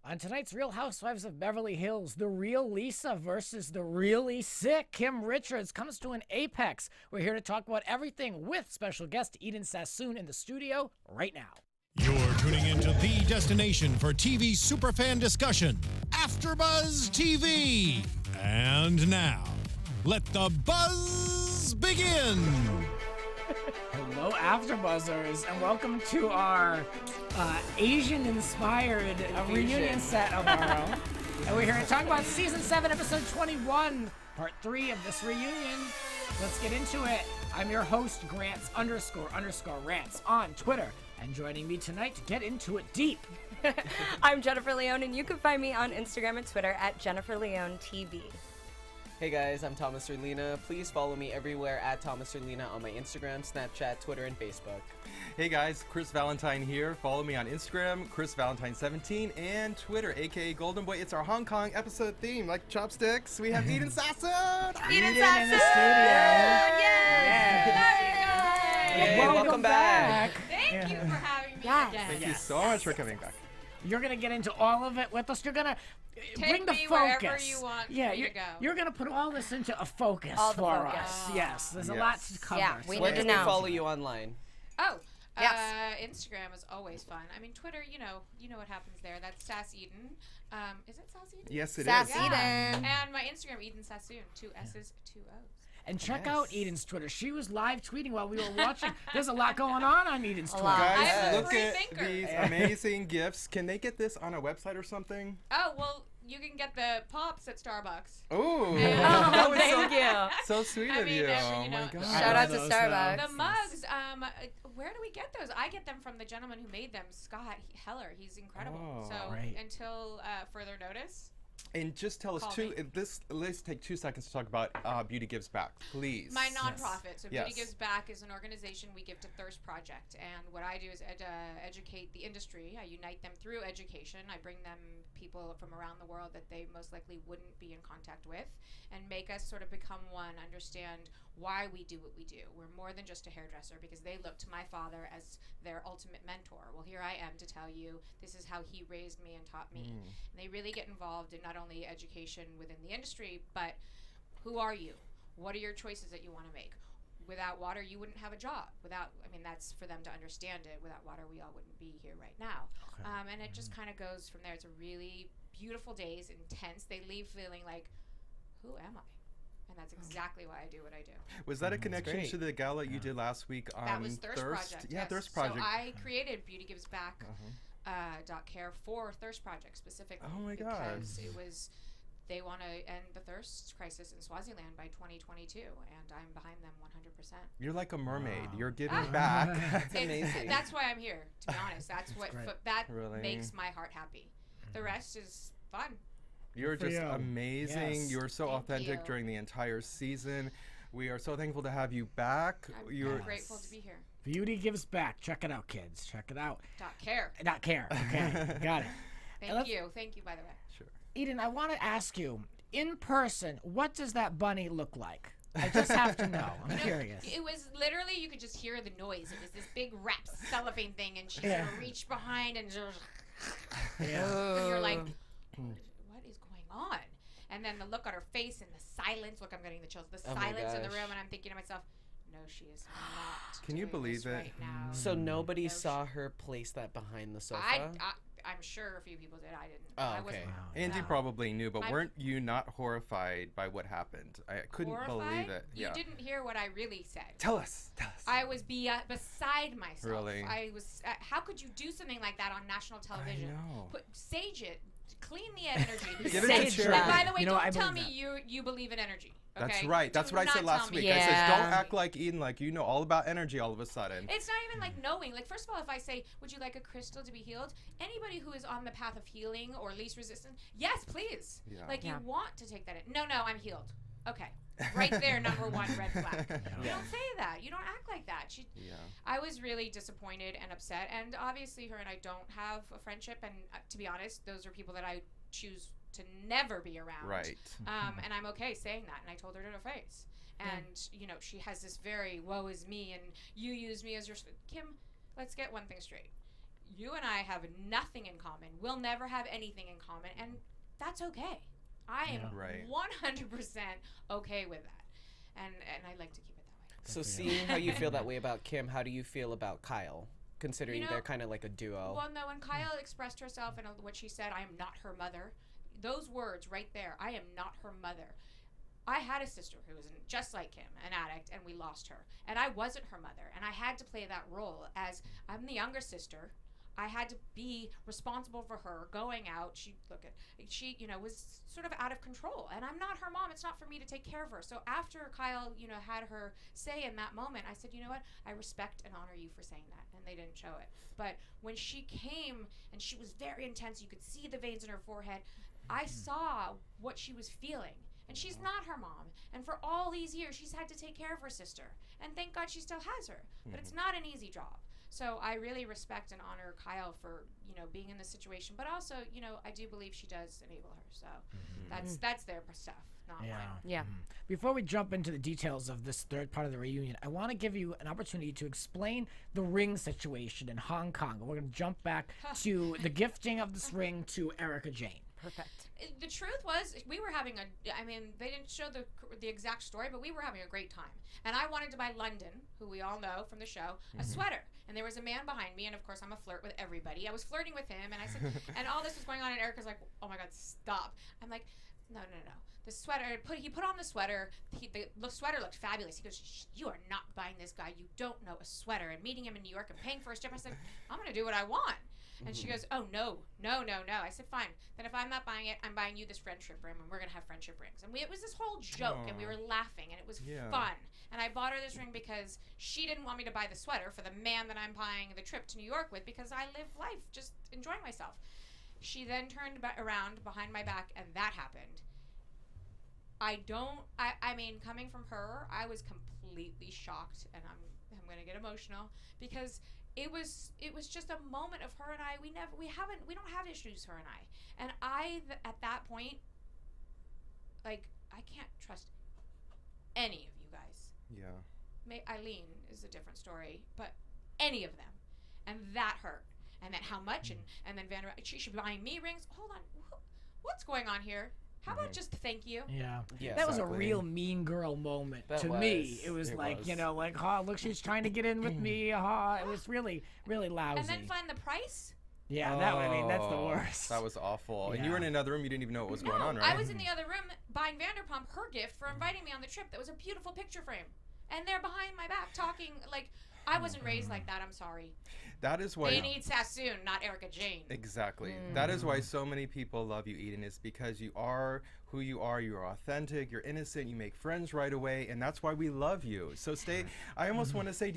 On tonight's Real Housewives of Beverly Hills, the real Lisa versus the really sick Kim Richards comes to an apex. We're here to talk about everything with special guest Eden Sassoon in the studio right now. You're tuning into the destination for TV superfan discussion, AFTERBUZZ TV. And now, let the buzz begin. Hello, AfterBuzzers, and welcome to our Asian-inspired reunion set of our own. And we're here to talk about Season 7, Episode 21, Part 3 of this reunion. Let's get into it. I'm your host, Grants__Rants on Twitter. And joining me tonight to get into it deep. I'm Jennifer Leone, and you can find me on Instagram and Twitter at Jennifer Leone TV. Hey guys, I'm Thomas Orlina. Please follow me everywhere at Thomas Orlina on my Instagram, Snapchat, Twitter, and Facebook. Hey guys, Chris Valentine here. Follow me on Instagram, ChrisValentine17, and Twitter, aka Golden Boy. It's our Hong Kong episode theme, like chopsticks. We have Eden Sassoon! Eden in the studio! Yay! Welcome back! Thank you for having me Yes. again. Thank you so much for coming back. You're going to get into all of it with us. You're going to bring the me focus. wherever you want yeah, me to go. You're going to put all this into a focus All the for focus. us. Yes, there's a lot to cover. Yeah, we Where need can to we know. follow you online? Oh, Yes. Instagram is always fun. I mean, Twitter, you know what happens there. That's Sass Eden. Is it Sass Eden? Yes, it is. Sass Yeah. Eden. And my Instagram, Eden Sassoon, 2 S's, 2 O's. And check out Eden's Twitter. She was live tweeting while we were watching. There's a lot going on Eden's Twitter. lot. Guys, I'm a look free at thinker. these amazing gifts. Can they get this on a website or something? Oh, well, you can get the pops at Starbucks. Ooh, Yeah. that was Thank you. so sweet I of mean, you. every- Oh you my know, god. Shout out to those, Starbucks. The mugs, where do we get those? I get them from the gentleman who made them, Scott Heller. He's incredible. Oh. So Right. until further notice. And just tell us Call too. me. Let's take 2 seconds to talk about Beauty Gives Back, please. My nonprofit, so Beauty Yes. Gives Back is an organization we give to Thirst Project, and what I do is educate the industry. I unite them through education. I bring them people from around the world that they most likely wouldn't be in contact with, and make us sort of become one, understand why we do what we do. We're more than just a hairdresser, because they look to my father as their ultimate mentor. Well, here I am to tell you this is how he raised me and taught me. And they really get involved in not only education within the industry, but who are you? What are your choices that you want to make? Without water, you wouldn't have a job. That's for them to understand it. Without water, we all wouldn't be here right now. And it just kind of goes from there. It's a really beautiful days, intense. They leave feeling like, who am I? And that's exactly why I do what I do. Was that a connection great. to the gala you did last week on That was Thirst Project. Yeah, yes. Thirst Project. So I created Beauty Gives Back .care for Thirst Project specifically. Oh my because gosh. it was, they want to end the thirst crisis in Swaziland by 2022, and I'm behind them 100%. You're like a mermaid. Wow. You're giving Ah. back. It's amazing. That's why I'm here, to be honest. That's what great. that Really? makes my heart happy. The rest is fun. You're for just you. amazing. Yes. You were so Thank authentic you. during the entire season. We are so thankful to have you back. I'm grateful to be here. Beauty Gives Back. Check it out, kids. Check it out. .care. Not care. Okay, got it. Thank you. Thank you, by the way. Sure. Eden, I want to ask you, in person, what does that bunny look like? I just have to know. I'm curious. It was literally, you could just hear the noise. It was this big wrap cellophane thing, and she Yeah. sort of reached behind and just, Yeah. and you're like, what is going on? And then the look on her face and the silence. Look, I'm getting the chills. The Oh my silence in the gosh. room, and I'm thinking to myself, no, she is not. Can you doing believe this it? Right now. So nobody No, saw her place that behind the sofa? I'm sure a few people did. I didn't. Oh, I okay. wasn't. Andy No. probably knew, but I'm- weren't you not horrified by what happened? I couldn't Horrified? believe it. You Yeah. didn't hear what I really said. Tell us. Tell us. I was beside myself. Really? I was. How could you do something like that on national television? know. Sage it. Clean the energy. Give it to Sage charity. And by the way, You know, I don't tell me believe you believe in energy. Okay? That's right. That's Do what I said not last tell week. me. I said, Yeah. don't act like Eden, like you know all about energy all of a sudden. It's not even like knowing. Like, first of all, if I say, would you like a crystal to be healed? Anybody who is on the path of healing or least resistant, yes, please. Yeah. Like, Yeah. you want to take that in. No, I'm healed. Okay. Right there, number one red flag. You don't say that. You don't act like that. Yeah. I was really disappointed and upset. And obviously, her and I don't have a friendship. And to be honest, those are people that I choose to never be around. Right. And I'm okay saying that. And I told her to her face. And, you know, she has this very woe is me and you use me as your... Kim, let's get one thing straight. you and I have nothing in common. We'll never have anything in common, and that's okay. I am 100% okay with that, and I like to keep it that way. So seeing how you feel that way about Kim, how do you feel about Kyle? Considering they're kind of like a duo. Well, no, when Kyle expressed herself and what she said, I am not her mother. Those words right there, I am not her mother. I had a sister who was just like Kim, an addict, and we lost her. And I wasn't her mother, and I had to play that role as I'm the younger sister. I had to be responsible for her going out. She was sort of out of control, and I'm not her mom. It's not for me to take care of her. So after Kyle, had her say in that moment, I said, you know what? I respect and honor you for saying that, and they didn't show it. But when she came and she was very intense, you could see the veins in her forehead. I saw what she was feeling. And she's not her mom. And for all these years, she's had to take care of her sister. And thank God she still has her. But it's not an easy job. So I really respect and honor Kyle for, being in this situation. But also, I do believe she does enable her. So that's their stuff, not mine. Yeah. Before we jump into the details of this third part of the reunion, I want to give you an opportunity to explain the ring situation in Hong Kong. We're going to jump back to the gifting of this ring to Erica Jane. Perfect. The truth was, we were having they didn't show the exact story, but we were having a great time. And I wanted to buy London, who we all know from the show, a sweater. And there was a man behind me, and of course I'm a flirt with everybody. I was flirting with him, and I said, and all this was going on, and Erica's like, oh my God, stop. I'm like, no. The sweater, he put on the sweater. The sweater looked fabulous. He goes, you are not buying this guy. You don't know a sweater. And meeting him in New York and paying for his trip, I said, I'm going to do what I want. And she goes, oh, no. I said, fine. Then if I'm not buying it, I'm buying you this friendship ring, and we're going to have friendship rings. And it was this whole joke, and we were laughing, and it was fun. And I bought her this ring because she didn't want me to buy the sweater for the man that I'm buying the trip to New York with, because I live life just enjoying myself. She then turned around behind my back, and that happened. I mean, coming from her, I was completely shocked, and I'm going to get emotional, because it was just a moment of her and I. We don't have issues, her and I. And at that point, like, I can't trust any of you guys. Yeah. Eileen is a different story, but any of them. And that hurt. And then how much? And then she's buying me rings. Hold on. What's going on here? How about just thank you? Yeah. Yeah, that was a exactly. real mean girl moment That to was. me. It was like, look, she's trying to get in with me. It was really, really lousy. And then find the price? Yeah, that's the worst. That was awful. And Yeah. you were in another room. You didn't even know what was going on, right? I was in the other room buying Vanderpump her gift for inviting me on the trip. That was a beautiful picture frame. And they're behind my back talking like, I wasn't raised like that. I'm sorry. That is why They need Sassoon, not Erica Jane. Exactly. That is why so many people love you, Eden, is because you are who you are. You're authentic. You're innocent. You make friends right away, and that's why we love you. So stay. I almost want to say,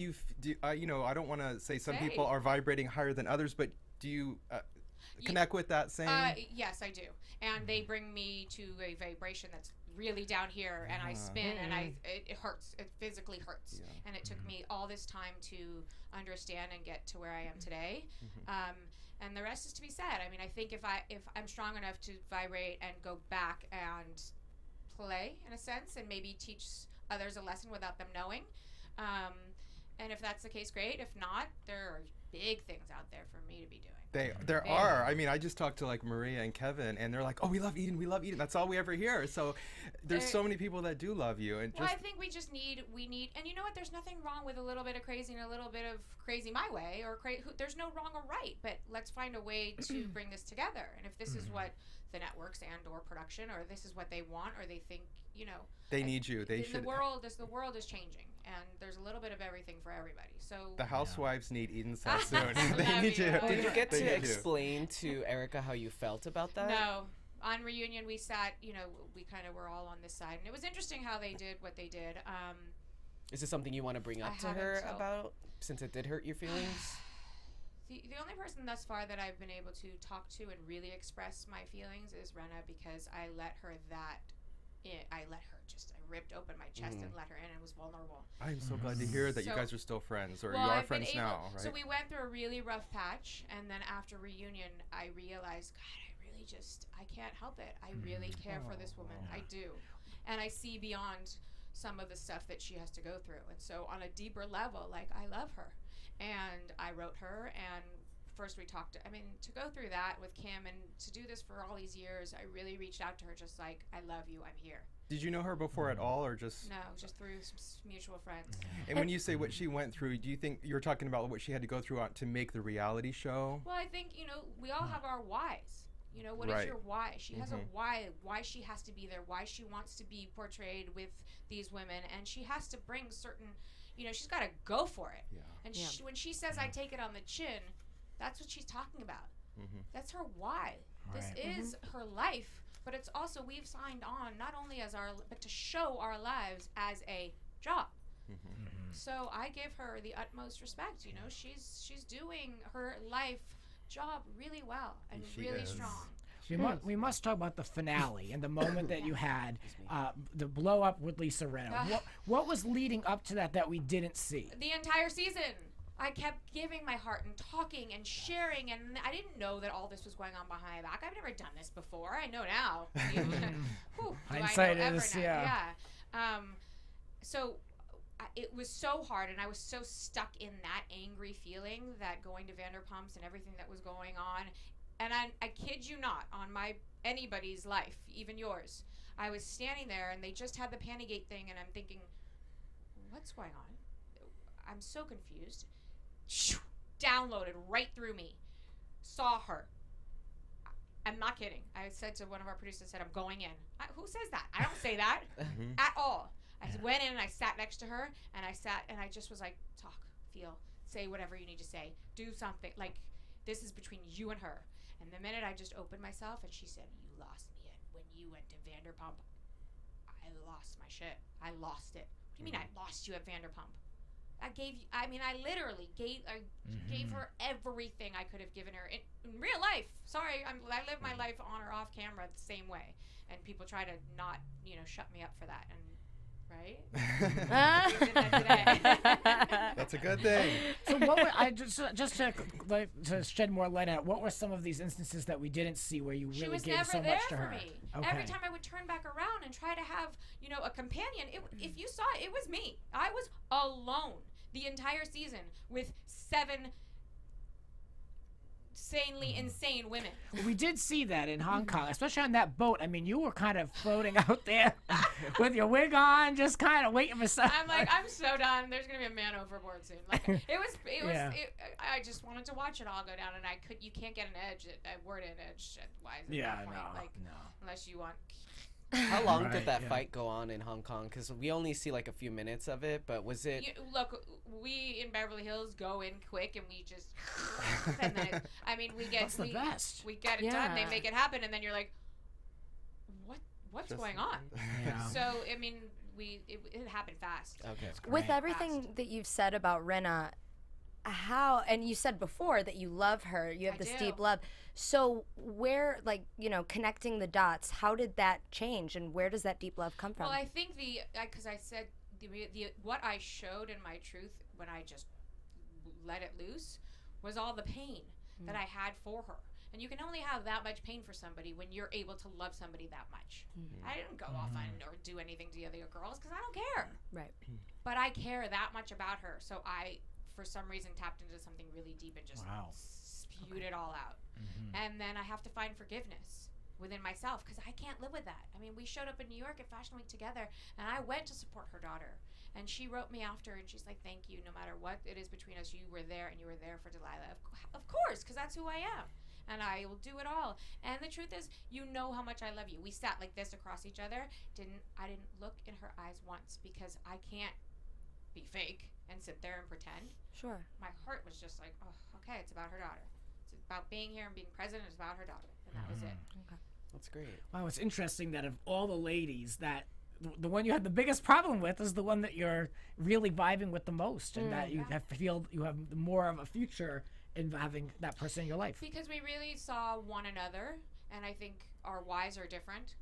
I don't want to say some people are vibrating higher than others, but do you connect with that same? Yes, I do. And they bring me to a vibration that's really down here, and I spin, and it hurts. It physically hurts. Yeah. And it took me all this time to understand and get to where I am today. And the rest is to be said. I mean, I think if I'm strong enough to vibrate and go back and play in a sense, and maybe teach others a lesson without them knowing. And if that's the case, great. If not, there are big things out there for me to be doing. There are. I mean, I just talked to like Maria and Kevin, and they're like, "Oh, we love Eden. We love Eden." That's all we ever hear. So there's so many people that do love you, and well, I think we need, and you know what? There's nothing wrong with a little bit of crazy and a little bit of crazy my way, or there's no wrong or right. But let's find a way to bring this together. And if this is what the networks and/or production, or this is what they want, or they think, they need you. They should. The world is changing, and there's a little bit of everything for everybody. So The Housewives need Eden Sassoon. They Love need you. you. Did you get They to need you. explain to Erica how you felt about that? No. On reunion, we sat, we kind of were all on this side. And it was interesting how they did what they did. Is this something you want to bring up to haven't her till- about, since it did hurt your feelings? The only person thus far that I've been able to talk to and really express my feelings is Rena, because I let her I ripped open my chest and let her in, and was vulnerable. I'm so glad to hear that you So- guys are still friends, or Well, you are I've been friends able- now, right? So we went through a really rough patch, and then after reunion, I realized, God, I can't help it. I really care for this woman. I do. And I see beyond some of the stuff that she has to go through. And so on a deeper level, like, I love her. And I wrote her, and first we talked, I mean, to go through that with Kim and to do this for all these years, I really reached out to her just like, I love you, I'm here. Did you know her before at all, or just? No, just through some mutual friends. And when you say what she went through, do you think you're talking about what she had to go through to make the reality show? Well, I think, we all have our whys. What is your why? She has a why she has to be there, why she wants to be portrayed with these women, and she has to bring certain, she's got to go for it. Yeah. And when she says, I take it on the chin, that's what she's talking about. That's her why. This is her life, but it's also, we've signed on not only but to show our lives as a job. So I give her the utmost respect. She's doing her life job really well and really strong. We must talk about the finale and the moment that you had, the blow up with Lisa Rinna. What was leading up to that we didn't see? The entire season. I kept giving my heart and talking and sharing, and I didn't know that all this was going on behind my back. I've never done this before. I know now. Hindsight is, So it was so hard, and I was so stuck in that angry feeling that going to Vanderpumps and everything that was going on. And I kid you not, on anybody's life, even yours, I was standing there, and they just had the Pantygate thing, and I'm thinking, what's going on? I'm so confused. Downloaded right through me. Saw her. I'm not kidding. I said to one of our producers, I'm going in. Who says that? I don't say that at all. I went in and I sat next to her, and I just was like, talk, feel, say whatever you need to say, do something. Like, this is between you and her. And the minute I just opened myself, and she said, you lost me when you went to Vanderpump. I lost my shit. I lost it. What do you mean I lost you at Vanderpump? I literally gave her everything I could have given her in real life. Sorry, I live my life on or off camera the same way, and people try to not, shut me up for that. And right? We did that today. That's a good thing. So what were, just to shed more light on it, what were some of these instances that we didn't see where you really gave so much to her? She was never there for me. Every time I would turn back around and try to have, a companion, if you saw it, it was me. I was alone the entire season with 7 insanely insane women. Well, we did see that in Hong Kong, especially on that boat. I mean, you were kind of floating out there with your wig on, just kind of waiting for something. I'm like, I'm so done. There's gonna be a man overboard soon. Like, I just wanted to watch it all go down, and you can't get an edge. A word an edge. Why is it that point? Unless you want. How long did that fight go on in Hong Kong? Because we only see like a few minutes of it, but was it? Look, we in Beverly Hills go in quick, and we just. And then we get. That's the best. We get it done. They make it happen, and then you're like, what's going on? Yeah. So it happened fast. Okay. With everything that you've said about Rinna, and you said before that you love her, you have this deep love. So where, connecting the dots, how did that change, and where does that deep love come from? Well, I think because I said what I showed in my truth when I just let it loose was all the pain that I had for her. And you can only have that much pain for somebody when you're able to love somebody that much. I didn't go off or do anything to the other girls because I don't care. Right. But I care that much about her. So I, for some reason, tapped into something really deep and just spewed it all out. And then I have to find forgiveness within myself because I can't live with that. I mean, we showed up in New York at Fashion Week together, and I went to support her daughter. And she wrote me after, and she's like, thank you. No matter what it is between us, you were there, and you were there for Delilah. Of course, because that's who I am. And I will do it all. And the truth is, you know how much I love you. We sat like this across each other. I didn't look in her eyes once because I can't be fake and sit there and pretend. Sure. My heart was just like, oh, okay, it's about her daughter. It's about being here and being present. It's about her daughter. And that was it. Okay. That's great. Wow, it's interesting that of all the ladies, that the one you had the biggest problem with is the one that you're really vibing with the most, and that you feel you have more of a future in having that person in your life. Because we really saw one another, and I think our whys are different.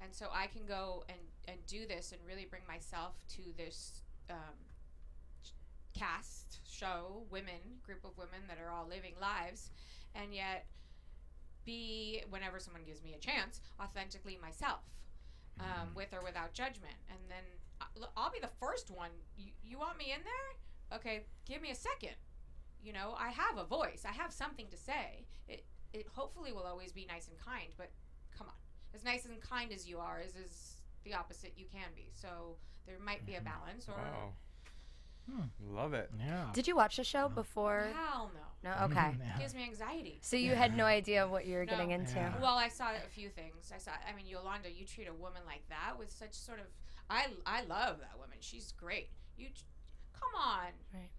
And so I can go and do this and really bring myself to this cast, show, group of women that are all living lives, and yet be, whenever someone gives me a chance, authentically myself, with or without judgment. And then I'll be the first one. You want me in there? Okay, give me a second. you know, I have a voice. I have something to say. It hopefully will always be nice and kind, but come on. As nice and kind as you are is the opposite you can be. So there might be a balance, or Wow. Love it. Yeah. Did you watch the show before? hell no. No. Okay. It gives me anxiety. So you had no idea what you were getting into. Yeah. Well, I saw a few things. I mean, Yolanda, you treat a woman like that with such sort of. I love that woman. She's great. Come on. Right.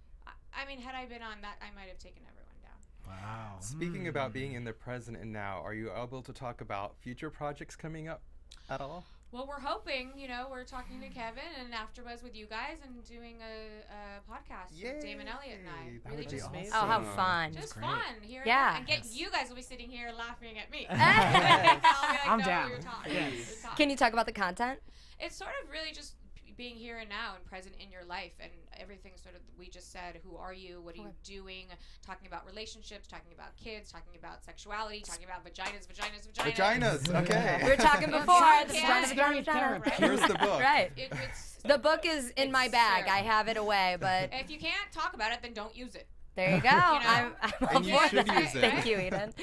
I mean, had I been on that, I might have taken everyone down. Wow. Speaking about being in the present and now, are you able to talk about future projects coming up at all? Well, we're hoping, you know, we're talking to Kevin and AfterBuzz with you guys and doing a podcast with Damon Elliott and I. That Really would be just awesome. Oh, how fun. Just great. fun here Yeah. and get you guys will be sitting here laughing at me. Yes. I'll be like, I'm no, down. You're talking. Yes. You're talking. Can you talk about the content? It's sort of really just being here and now and present in your life and everything sort of we just said. Who are you? What are you doing? Talking about relationships, talking about kids, talking about sexuality, talking about vaginas. Vaginas, okay. We were talking before. Sounds The like vagina. therapy. Here's the book. Right. It's The book is in my It's bag. terrible. I have it away, but if you can't talk about it, then don't use it. there you go. I'm all And you for should that. use it. Thank you, Eden.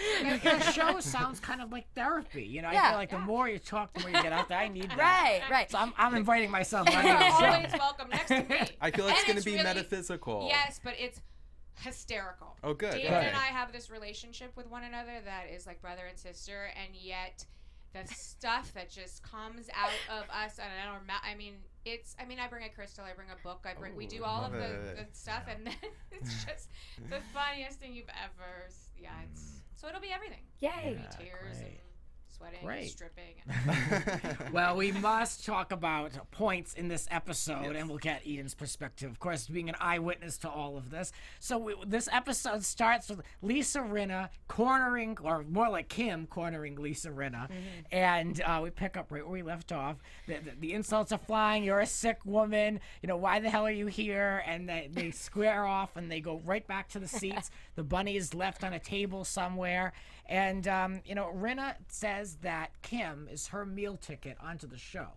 Your show sounds kind of like therapy. You know, I Yeah. feel like the more you talk, the more you get out there. I need that. Right, right. So I'm inviting myself right You're now. always welcome next to me. I feel like it's And going to be really- metaphysical. Yes, but it's hysterical. Oh, good. David Okay. and I have this relationship with one another that is like brother and sister, and yet the stuff that just comes out of us, and I mean, I bring a crystal, I bring a book, we do all of love the it. stuff, and then it's just the funniest thing you've ever. Yeah, so it'll be everything. Yay. It'll be tears and sweating, and Great. stripping. Well, we must talk about points in this episode, and we'll get Eden's perspective, of course, being an eyewitness to all of this. So this episode starts with Lisa Rinna cornering, or more like Kim cornering Lisa Rinna, and we pick up right where we left off. The insults are flying. You're a sick woman. You know, why the hell are you here? And they square off, and they go right back to the seats. The bunny is left on a table somewhere. And, Rinna says that Kim is her meal ticket onto the show.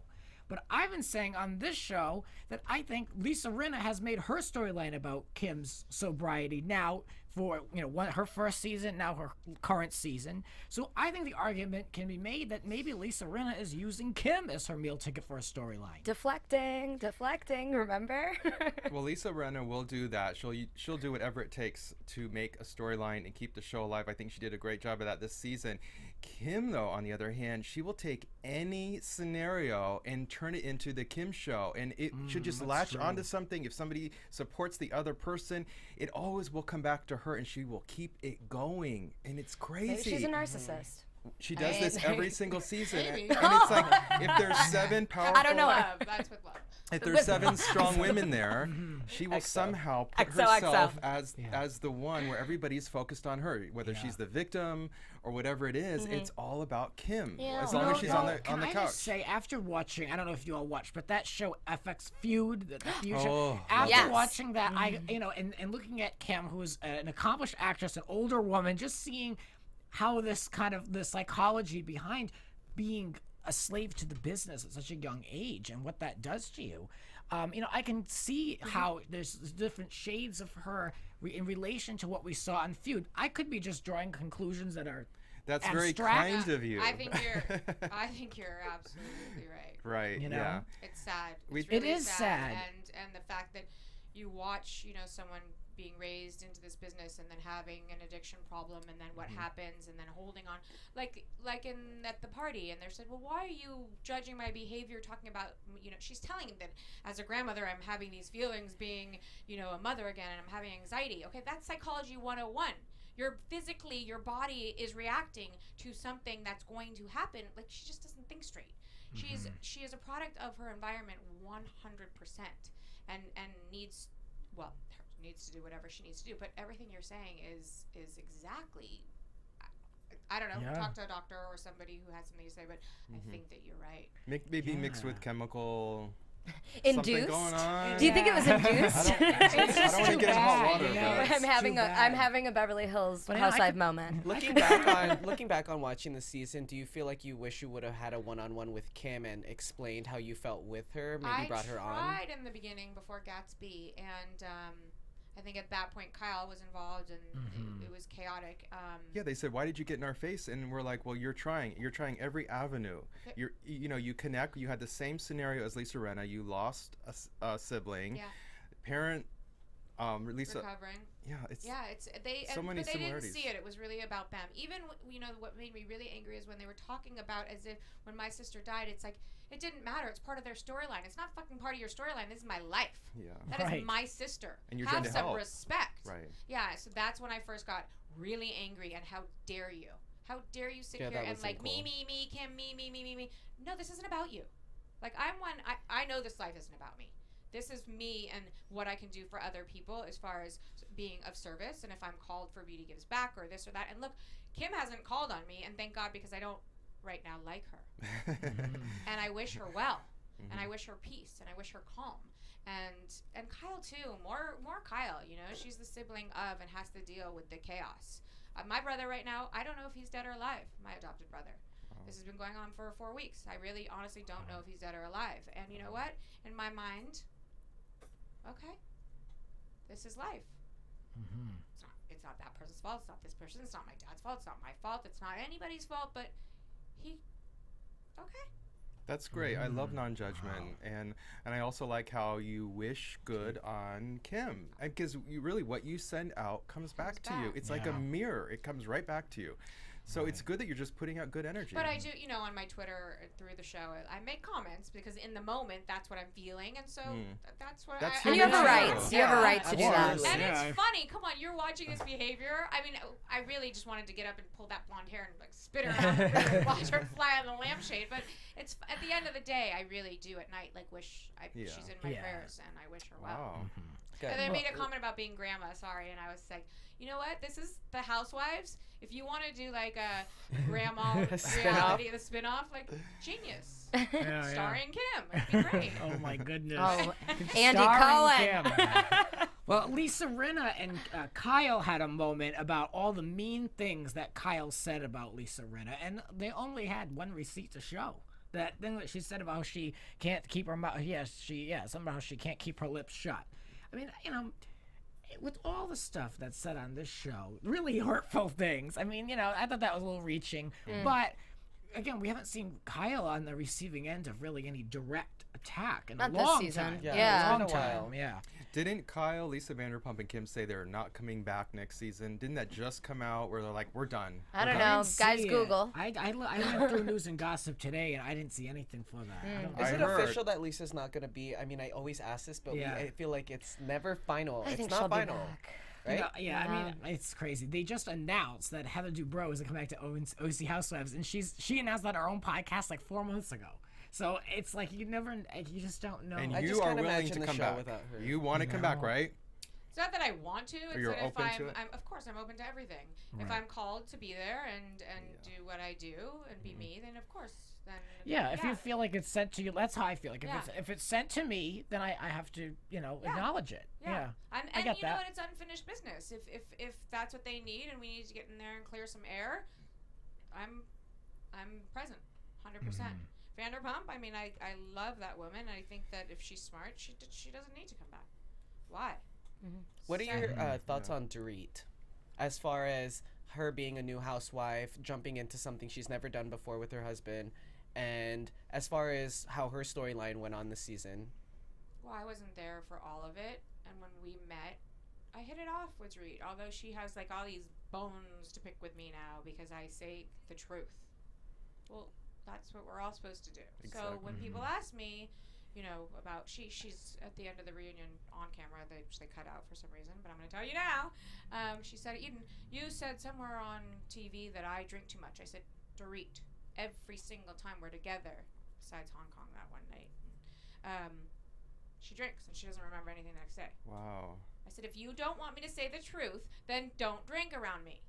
But I've been saying on this show that I think Lisa Rinna has made her storyline about Kim's sobriety now for, her first season, now her current season. So I think the argument can be made that maybe Lisa Rinna is using Kim as her meal ticket for a storyline. Deflecting, remember? Well, Lisa Rinna will do that. She'll do whatever it takes to make a storyline and keep the show alive. I think she did a great job of that this season. Kim, though, on the other hand, she will take any scenario and turn it into the Kim show, and it should just latch onto something. If somebody supports the other person, it always will come back to her, and she will keep it going, and it's crazy. Maybe she's a narcissist. She does this every single season, and Maybe. it's like if there's seven powerful, I don't know. Love, that's with love. if there's seven strong women there, she will somehow put herself as the one where everybody's focused on her, whether she's the victim or whatever it is. It's all about Kim, as long as she's on the Can I couch. just say, after watching, I don't know if you all watched, but that show FX Feud, the Feud show, Oh, after Yes. watching that, and looking at Kim, who's an accomplished actress, an older woman, just seeing how this kind of the psychology behind being a slave to the business at such a young age and what that does to you. I can see how there's different shades of her in relation to what we saw on Feud. I could be just drawing conclusions that are That's very abstract. kind of you. I think you're absolutely right. Right. You know? Yeah. It's sad. We- It's really It is sad. And the fact that you watch, someone being raised into this business and then having an addiction problem, and then what happens, and then holding on, like at the party, and they said, well, why are you judging my behavior, talking about, she's telling him that as a grandmother I'm having these feelings, being a mother again, and I'm having anxiety. Okay, that's psychology 101. Your body is reacting to something that's going to happen. Like, she just doesn't think straight. She is a product of her environment 100%, and needs to do whatever she needs to do. But everything you're saying is exactly, I don't know, talk to a doctor or somebody who has something to say, but I think that you're right. Maybe mixed with chemical. Induced? Something going on. Do you think it was induced? I don't want to get in hot water. you know, but- it's I'm having a Beverly Hills But I housewife could- moment. Looking back on watching the season, do you feel like you wish you would have had a one-on-one with Kim and explained how you felt with her? Maybe brought her on. I tried in the beginning before Gatsby, and I think at that point Kyle was involved, and it was chaotic. Yeah, they said, "Why did you get in our face?" And we're like, "Well, you're trying every avenue. You connect. You had the same scenario as Lisa Rinna. You lost a sibling, parent, Lisa recovering. It's So many but they similarities. didn't see it. It was really about them. Even what made me really angry is when they were talking about as if when my sister died, it's like it didn't matter. It's part of their storyline. It's not fucking part of your storyline. This is my life. Yeah. That is my sister. And you're Have trying to some help. respect. Right. Yeah. So that's when I first got really angry. And how dare you? How dare you sit Yeah, here that and was like cool. me, Kim, me. No, this isn't about you. Like I know this life isn't about me. This is me and what I can do for other people as far as being of service, and if I'm called for Beauty Gives Back or this or that. And look, Kim hasn't called on me, and thank God, because I don't right now like her. And I wish her well, and I wish her peace, and I wish her calm. And Kyle too, more Kyle, she's the sibling of and has to deal with the chaos. My brother right now, I don't know if he's dead or alive, my adopted brother. This has been going on for 4 weeks. I really honestly don't know if he's dead or alive. And you know what? In my mind, okay, this is life. It's not that person's fault. It's not this person. It's not my dad's fault. It's not my fault. It's not anybody's fault. But okay. That's great. I love non-judgment, and I also like how you wish good on Kim, because you really what you send out comes back to you. It's like a mirror. It comes right back to you. So it's good that you're just putting out good energy. But I do, on my Twitter through the show, I make comments because in the moment that's what I'm feeling, and so that's what That's And you have a right. You have a right to do that. And it's funny. Come on, you're watching this behavior. I mean, I really just wanted to get up and pull that blonde hair and like spit her out and watch her fly on the lampshade. But it's at the end of the day, I really do at night like wish she's in my prayers, and I wish her well. Wow. And they made a comment about being grandma. Sorry, and I was like, you know what? This is the Housewives. If you want to do like a grandma reality, the spinoff, like genius, starring Kim, it'd be great. Oh my goodness. Oh, Andy Starring Cohen. Kim. Well, Lisa Rinna and Kyle had a moment about all the mean things that Kyle said about Lisa Rinna, and they only had one receipt to show. That thing that she said about how she can't keep her mouth. Somehow she can't keep her lips shut. I mean, with all the stuff that's said on this show, really hurtful things. I mean, I thought that was a little reaching. But, again, we haven't seen Kyle on the receiving end of really any direct attack in Not a this long season. time. Yeah. Long It's been a time, while. yeah. Didn't Kyle, Lisa Vanderpump, and Kim say they're not coming back next season? Didn't that just come out where they're like, we're done? I don't I know. didn't Guys, see it. Google. I went through news and gossip today, and I didn't see anything for that. I don't Is I it heard- official that Lisa's not going to be? I mean, I always ask this, but Yeah. I feel like it's never final. I It's think not she'll final. be back. Right? I mean, it's crazy. They just announced that Heather Dubrow is going to come back to OC Housewives, and she announced that on her own podcast like 4 months ago. So it's like you just don't know. And I you just are can't willing imagine to the come show back. without her. You want to come back, right? It's not that I want to. It's you're that if open to it? of course, I'm open to everything. If I'm called to be there and do what I do and be me, then of course, then if you feel like it's sent to you, that's how I feel. Like if it's sent to me, then I have to acknowledge it. Yeah. And I get you know that. what? It's unfinished business. If that's what they need and we need to get in there and clear some air, I'm present, 100%. Vanderpump. I mean, I love that woman. I think that if she's smart, she doesn't need to come back. Why? What are your Sad. thoughts on Dorit? As far as her being a new housewife, jumping into something she's never done before with her husband, and as far as how her storyline went on this season? Well, I wasn't there for all of it, and when we met, I hit it off with Dorit. Although she has like all these bones to pick with me now because I say the truth. Well, that's what we're all supposed to do. So when people ask me, about she's at the end of the reunion on camera, they cut out for some reason, but I'm going to tell you now. She said, Eden, you said somewhere on TV that I drink too much. I said, Dorit, every single time we're together, besides Hong Kong that one night, she drinks and she doesn't remember anything the next day. Wow. I said, if you don't want me to say the truth, then don't drink around me.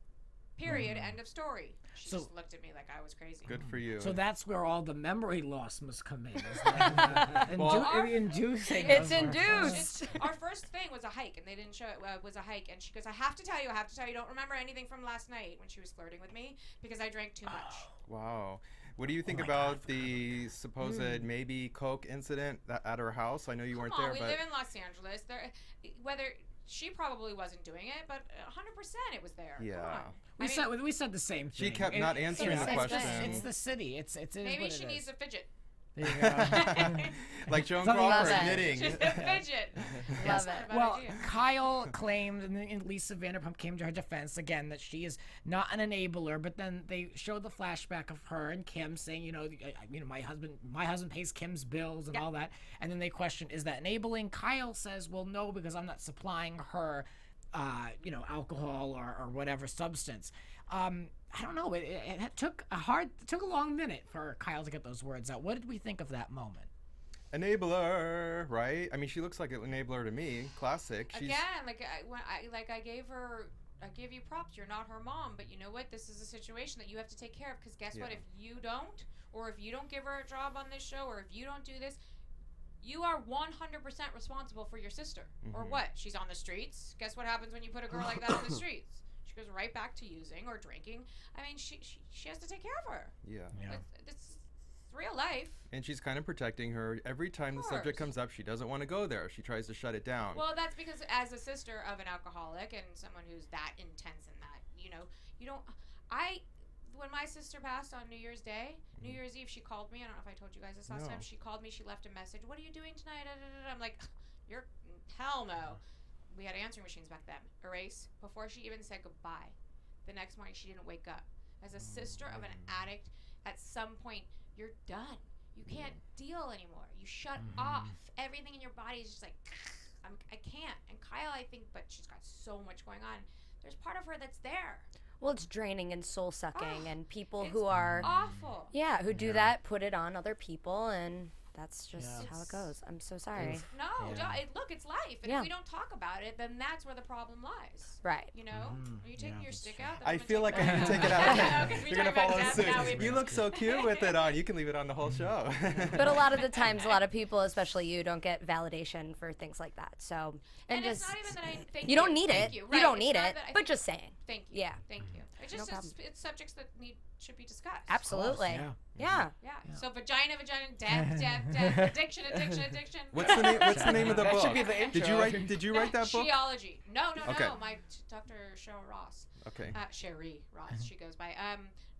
Period. End of story. She just looked at me like I was crazy. Good for you. So that's where all the memory loss must come in. Is that, inducing. It's of- induced. Our first thing was a hike, and they didn't show it. Was a hike, and she goes, I have to tell you, don't remember anything from last night when she was flirting with me because I drank too much. Wow. What do you think about the supposed maybe coke incident at her house? I know you weren't Come on, there, we but live in Los Angeles. Whether she probably wasn't doing it, but 100% it was there. Yeah. Come on. We said the same thing. She kept not answering the question. It's the city. It is Maybe what she it needs is. a fidget. There you go. Like Joan Something Crawford like that. knitting. She's a fidget. Love it. Well, Kyle claimed, and Lisa Vanderpump came to her defense again, that she is not an enabler. But then they showed the flashback of her and Kim saying, my husband pays Kim's bills and all that. And then they question, is that enabling? Kyle says, well, no, because I'm not supplying her, alcohol or whatever substance. I don't know. It took a long minute for Kyle to get those words out. What did we think of that moment? Enabler, right? I mean, she looks like an enabler to me. Classic. She's... Again, I gave you props. You're not her mom, but you know what? This is a situation that you have to take care of. Because guess what? If you don't, or if you don't give her a job on this show, or if you don't do this, you are 100% responsible for your sister. Or what? She's on the streets. Guess what happens when you put a girl like that on the streets? She goes right back to using or drinking. I mean, she has to take care of her. Yeah. It's real life. And she's kind of protecting her. Every time the subject comes up, she doesn't want to go there. She tries to shut it down. Well, that's because as a sister of an alcoholic and someone who's that intense in that, you don't... When my sister passed on New Year's Day, New Year's Eve, she called me. I don't know if I told you guys this last time. She called me. She left a message. What are you doing tonight? I'm like, hell no. We had answering machines back then. Erase. Before she even said goodbye. The next morning, she didn't wake up. As a sister of an addict, at some point, you're done. You can't deal anymore. You shut off. Everything in your body is just like, I can't. And Kyle, I think, but she's got so much going on. There's part of her that's there. Well, it's draining and soul sucking, and people who are awful. Yeah, who do that put it on other people, and that's just how it goes. I'm so sorry. Look, it's life, and if we don't talk about it, then that's where the problem lies. Right. You know, are you taking your stick out? I feel like I need to take it out. Okay, You're gonna follow suit. You look so cute with it on. You can leave it on the whole show. But a lot of the times, a lot of people, especially you, don't get validation for things like that. So, and just it's not even that I think you don't need it. You don't need it. But just saying. Thank you. Yeah. Thank you. It's just it's subjects that should be discussed. Absolutely. Yeah. So vagina, death, addiction. What's the name of the book? Should be the intro. Did you write that book? Geology. No. Okay. My Dr. Cheryl Ross. Okay. Sherry Ross. She goes by.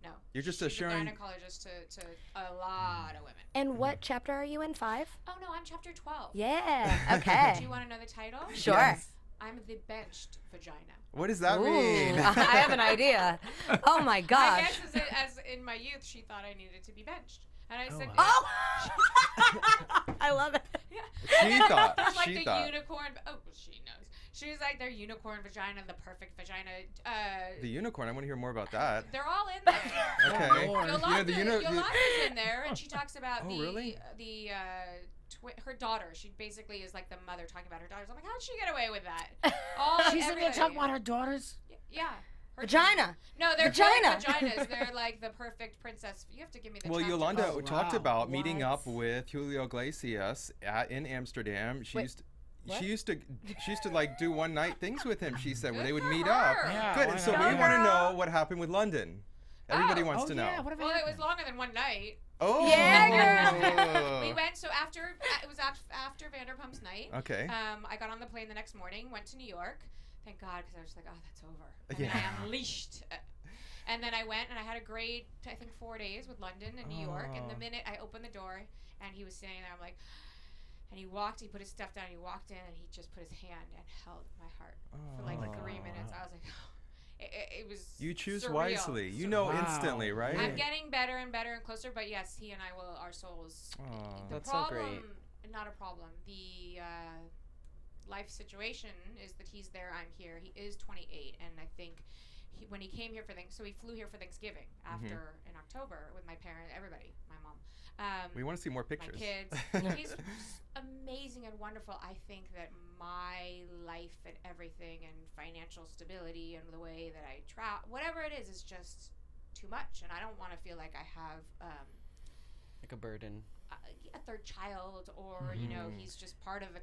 No. You're just She's sharing. a gynecologist to a lot of women. And what chapter are you in? 5? Oh no, I'm chapter 12. Yeah. Okay. Do you want to know the title? Sure. Yes. I'm the benched vagina. What does that Ooh, mean? I have an idea. Oh my I gosh. guess as in my youth, she thought I needed to be benched, and I said, Oh. I love it. Yeah. She thought. There's like She the thought. unicorn. Oh, well, she knows. She was like their unicorn vagina, the perfect vagina. The unicorn. I want to hear more about that. They're all in there. Okay. Yolanda's in there, and she talks about really? her daughter. She basically is like the mother talking about her daughters. I'm like, how'd she get away with that? She's in there talking about her daughters? Yeah. Vagina. No, they're Vagina. vaginas. They're like the perfect princess. You have to give me the Well, chapter. Yolanda talked about meeting What? up with Julio Iglesias in Amsterdam. She used to like do one night things with him. She said where they would meet up. Yeah, Good. why So not? we want to know what happened with London. Everybody wants to know. Yeah, what Well, it was longer than one night. Oh. Yeah, We went, so it was after Vanderpump's night. Okay. I got on the plane the next morning, went to New York. Thank God, because I was like, oh, that's over. And Yeah. then I unleashed. And then I went, and I had a great, I think, 4 days with London and New York. And the minute I opened the door, and he was standing there, I'm like, and he put his stuff down, and he walked in, and he just put his hand and held my heart for like 3 minutes. I was like, it was You choose surreal. wisely. You know instantly, right? I'm getting better and better and closer, but yes, he and I our souls. The That's so problem, great. not a problem. The life situation is that he's there, I'm here. He is 28, and I think when he came here so he flew here for Thanksgiving in October with my parents, everybody, my mom. We want to see more pictures. My kids. He's amazing and wonderful. I think that my life and everything and financial stability and the way that I whatever it is just too much. And I don't want to feel like I have Like a burden. a third child or, he's just part of the,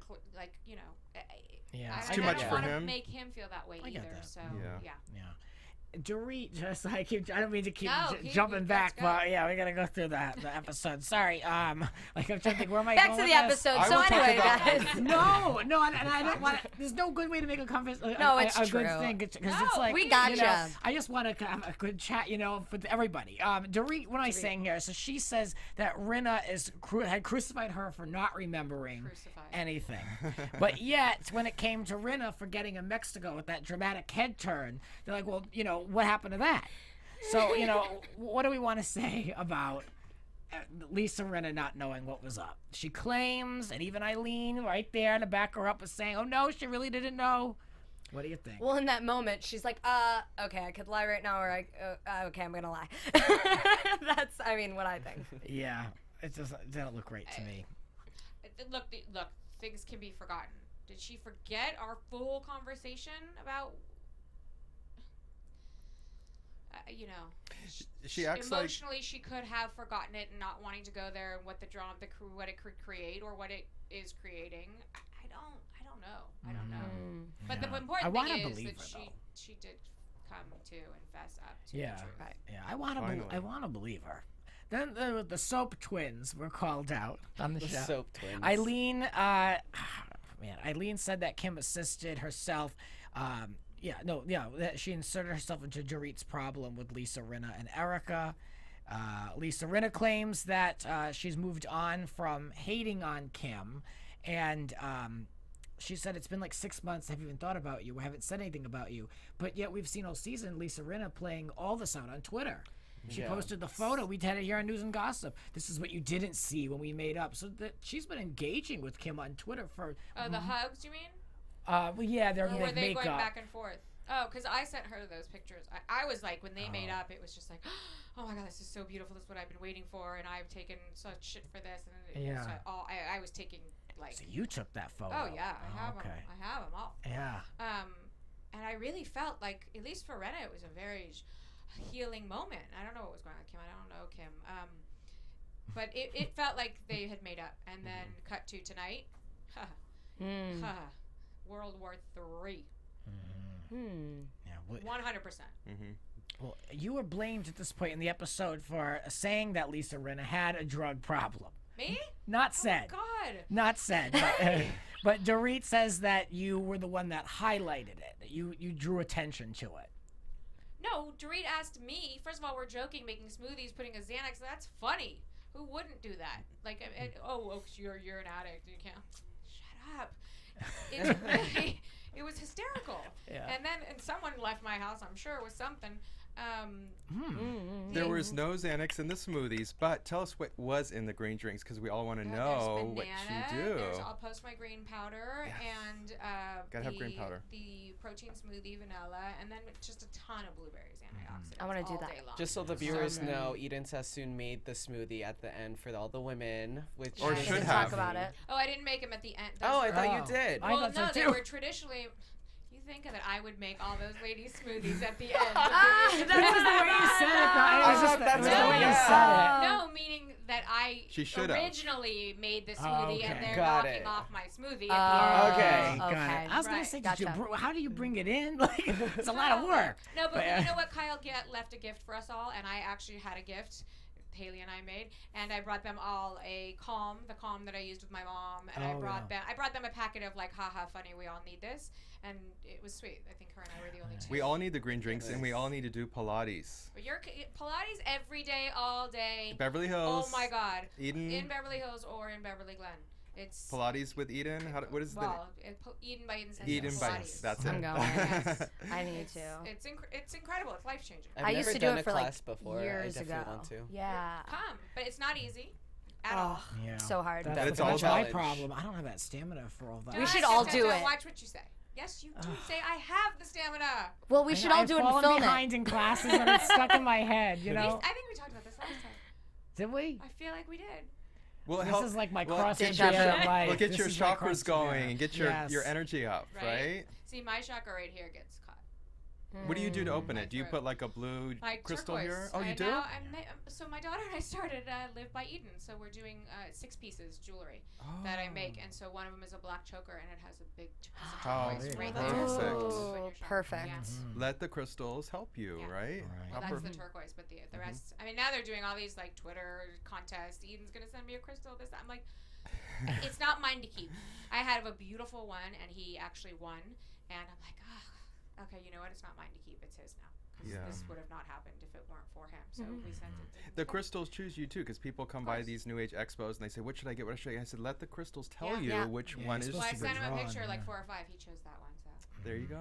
Yeah. It's too much for I don't want to him. make him feel that way either. that. So, Yeah. yeah. Dorit, just I don't mean to keep No, jumping back, that's but yeah, we gotta go through the episode. Sorry, like I'm trying to think, where am I Back going to the with this? episode. I So will talk anyway, about- guys. No, and I don't want. There's no good way to make a conversation. No, it's a true. good thing because No, it's like we gotcha. You know, I just want to have a good chat, with everybody. Dorit, what am I saying here? So she says that Rinna had crucified her for not remembering Crucified. anything, but yet when it came to Rinna forgetting in Mexico with that dramatic head turn, they're like, well, what happened to that? So what do we want to say about Lisa Rinna not knowing what was up? She claims, and even Eileen right there to back her up is saying, oh no, she really didn't know. What do you think? Well, in that moment, she's like, okay, I could lie right now, or okay, I'm gonna lie. That's, what I think. Yeah, it didn't look great to me. Look, things can be forgotten. Did she forget our full conversation about, She acts like emotionally she could have forgotten it and not wanting to go there, and what the drama, what it could create, or what it is creating. I don't know. I don't know. But the important wanna thing is believe that her, though. she did come to and fess up to Yeah, the truth. yeah, I want Finally. to believe her. Then the soap twins were called out on the The show. soap twins. Eileen, Eileen said that Kim assisted herself. That she inserted herself into Dorit's problem with Lisa Rinna and Erica. Lisa Rinna claims that she's moved on from hating on Kim, and she said it's been like 6 months. I haven't even thought about you. I haven't said anything about you. But yet we've seen all season Lisa Rinna playing all this out on Twitter. She posted the photo. We had it here on News and Gossip. This is what you didn't see when we made up. So that she's been engaging with Kim on Twitter for. Oh, the hugs, you mean? Well, yeah, they're Or were like they makeup. going back and forth? Oh, because I sent her those pictures. I was like, when they made up, it was just like, oh my god, this is so beautiful. This is what I've been waiting for, and I've taken such shit for this. And it was I was taking like. So you took that photo. Oh yeah, I have them. okay. I have them all. Yeah. And I really felt like, at least for Rinna, it was a very healing moment. I don't know what was going on with Kim. I don't know Kim. But it felt like they had made up. And then cut to tonight. World War III. Yeah. 100%. Well, you were blamed at this point in the episode for saying that Lisa Rinna had a drug problem. Me? Not said. Oh my God. Not said. But Dorit says that you were the one that highlighted it. That you drew attention to it. No, Dorit asked me. First of all, we're joking, making smoothies, putting a Xanax. That's funny. Who wouldn't do that? Like, you're an addict. You can't. Shut up. It was hysterical. Yeah. And someone left my house. I'm sure it was something. there was no Xanax in the smoothies, but tell us what was in the green drinks because we all want to know what you do. I'll post my green powder and Gotta have green powder. The protein smoothie vanilla, and then just a ton of blueberries, antioxidants. I wanna do all that. day long. Just so the viewers know, Eden Sassoon made the smoothie at the end for all the women, which Or Yeah, should let's have. talk about it. Oh, I didn't make them at the end. Oh, I Those thought were- you did. I Well, thought so no, they too. were traditionally. You think that I would make all those ladies smoothies at the end? This is the way you said it. Though. It was just that's the way you yeah. said it. No, meaning that I She should have. originally made the smoothie okay. and they're Got knocking it. off my smoothie at the end. Okay. Got it. I was gonna Right. say, Gotcha. how do you bring it in? Like, it's a lot of work. No, but But, you know what? Kyle left a gift for us all, and I actually had a gift. Haley and I made, and I brought them all the calm that I used with my mom, and I brought them a packet of like, haha, funny, we all need this, and it was sweet. I think her and I were the only two. We all need the green drinks, and we all need to do Pilates. But you're Pilates every day, all day. Beverly Hills. Oh my God. Eden. In Beverly Hills or in Beverly Glen. It's Pilates with Eden. What is Eden by Eden Sassoon. Eden by? Pilates. That's it. I'm going. Yes. I need to. It's incredible. It's life changing. I've I never used to do done it a for like class before. years I definitely ago. want to. Yeah. Come, but it's not easy at all. Yeah. So hard. It's That's all my challenge. problem. I don't have that stamina for all that. We should all do it. Watch what you say. Yes, you do say I have the stamina. Well, we should all do it and I've fallen film it. behind in classes and it's stuck in my head, you I know? think we talked about this last time. Did we? I feel like we did. Well, This help- is like my well, cross get training your- of life. Well, get This your is my chakras cross going training. and get Yes. your energy up, right? See, my chakra right here gets caught. What do you do to open My it? Do you throat. put like a blue Like crystal turquoise. here? Oh, you And do? now so my daughter and I started Live by Eden. So we're doing 6 pieces jewelry that I make, and so one of them is a black choker, and it has a big piece of Oh, turquoise right perfect. there. Open your chakra. Perfect. Let the crystals help you, right? Well, How that's per- the turquoise, but the rest. I mean, now they're doing all these like Twitter contests. Eden's gonna send me a crystal. This, I'm like, it's not mine to keep. I had a beautiful one, and he actually won. And I'm like, oh, okay, you know what? It's not mine to keep. It's his now. Because this would have not happened if it weren't for him. So we sent it to him. The crystals choose you too, because people come by these New Age expos and they say, "What should I get? What should I get?" I said, "Let the crystals tell you which one is." Well, I to sent him a drawn, picture, like yeah. 4 or 5. He chose that one. So. There you go.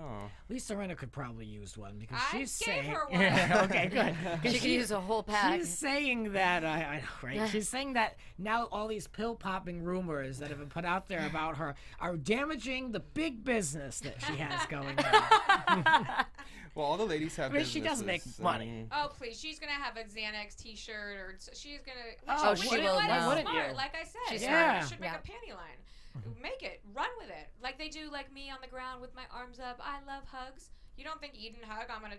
Lisa Rinna could probably use one because I she's gave saying. her one. Yeah, okay, good. 'Cause She could use a whole pack. She's saying that I know, right? She's saying that now all these pill popping rumors that have been put out there about her are damaging the big business that she has going on. Well, all the ladies have. I mean, she does make businesses, money. Oh please, she's gonna have a Xanax T-shirt, or she's gonna. Oh, which she you know will what? now. It's Wouldn't smart. you? Like I said, She's smart. you should make Yeah. a panty line. Make it, run with it, like they do, like me on the ground with my arms up. I love hugs. You don't think Eden hug? I'm gonna.